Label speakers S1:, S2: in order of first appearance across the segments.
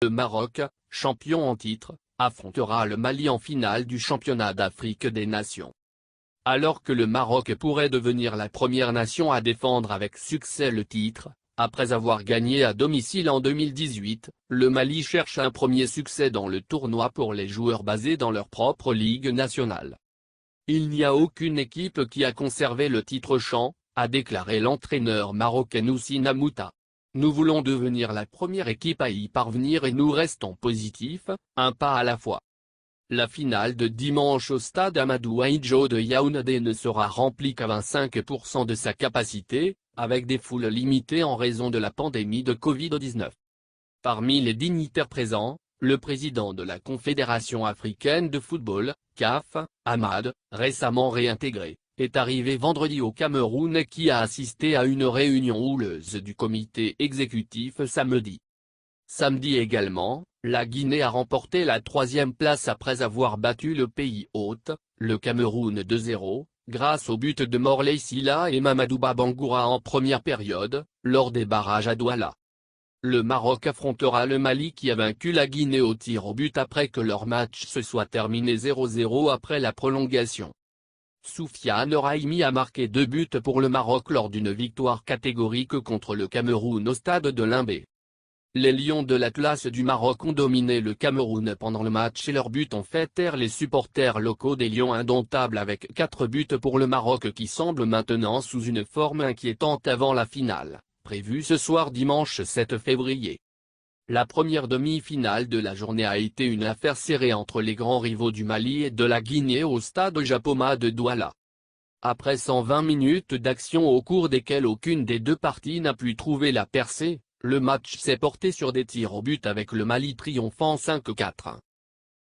S1: Le Maroc, champion en titre, affrontera le Mali en finale du championnat d'Afrique des Nations. Alors que le Maroc pourrait devenir la première nation à défendre avec succès le titre, après avoir gagné à domicile en 2018, le Mali cherche un premier succès dans le tournoi pour les joueurs basés dans leur propre ligue nationale. Il n'y a aucune équipe qui a conservé le titre champ, a déclaré l'entraîneur marocain Houssine Mouta. Nous voulons devenir la première équipe à y parvenir et nous restons positifs, un pas à la fois. La finale de dimanche au stade Amadou Ahidjo de Yaoundé ne sera remplie qu'à 25% de sa capacité, avec des foules limitées en raison de la pandémie de Covid-19. Parmi les dignitaires présents, le président de la Confédération africaine de football, CAF, Ahmad, récemment réintégré, est arrivé vendredi au Cameroun et qui a assisté à une réunion houleuse du comité exécutif samedi. Samedi également, la Guinée a remporté la 3e place après avoir battu le pays hôte, le Cameroun 2-0, grâce au but de Morley Sylla et Mamadou Bangoura en première période, lors des barrages à Douala. Le Maroc affrontera le Mali qui a vaincu la Guinée au tir au but après que leur match se soit terminé 0-0 après la prolongation. Soufiane Raimi a marqué 2 buts pour le Maroc lors d'une victoire catégorique contre le Cameroun au stade de Limbé. Les Lions de l'Atlas du Maroc ont dominé le Cameroun pendant le match et leurs buts ont fait taire les supporters locaux des Lions indomptables avec 4 buts pour le Maroc qui semble maintenant sous une forme inquiétante avant la finale, prévue ce soir dimanche 7 février. La première demi-finale de la journée a été une affaire serrée entre les grands rivaux du Mali et de la Guinée au stade Japoma de Douala. Après 120 minutes d'action au cours desquelles aucune des deux parties n'a pu trouver la percée, le match s'est porté sur des tirs au but avec le Mali triomphant 5-4.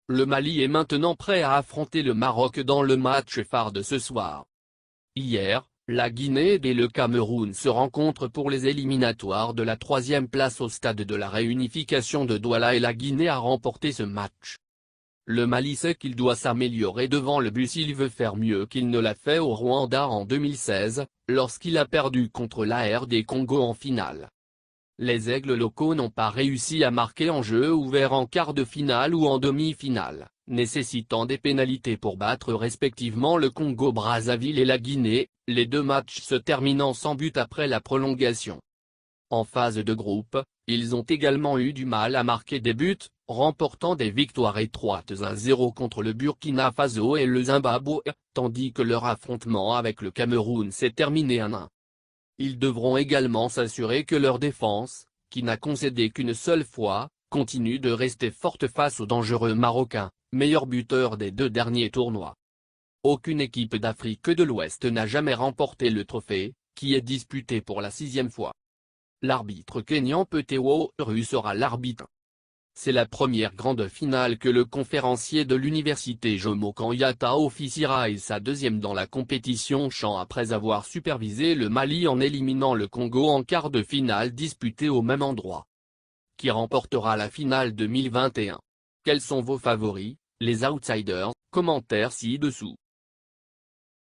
S1: Le Mali est maintenant prêt à affronter le Maroc dans le match phare de ce soir. Hier, la Guinée et le Cameroun se rencontrent pour les éliminatoires de la 3e place au stade de la réunification de Douala et la Guinée a remporté ce match. Le Mali sait qu'il doit s'améliorer devant le but s'il veut faire mieux qu'il ne l'a fait au Rwanda en 2016, lorsqu'il a perdu contre l'AR des Congo en finale. Les aigles locaux n'ont pas réussi à marquer en jeu ouvert en quart de finale ou en demi-finale, nécessitant des pénalités pour battre respectivement le Congo-Brazzaville et la Guinée, les deux matchs se terminant sans but après la prolongation. En phase de groupe, ils ont également eu du mal à marquer des buts, remportant des victoires étroites 1-0 contre le Burkina Faso et le Zimbabwe, tandis que leur affrontement avec le Cameroun s'est terminé 1-1. Ils devront également s'assurer que leur défense, qui n'a concédé qu'une seule fois, continue de rester forte face aux dangereux Marocains, meilleur buteur des 2 derniers tournois. Aucune équipe d'Afrique de l'Ouest n'a jamais remporté le trophée, qui est disputé pour la 6e fois. L'arbitre kényan Petewo Ru sera l'arbitre. C'est la première grande finale que le conférencier de l'université Jomo Kenyatta officiera et sa 2e dans la compétition champ après avoir supervisé le Mali en éliminant le Congo en quart de finale disputé au même endroit. Qui remportera la finale 2021? Quels sont vos favoris, les outsiders? Commentaires ci-dessous.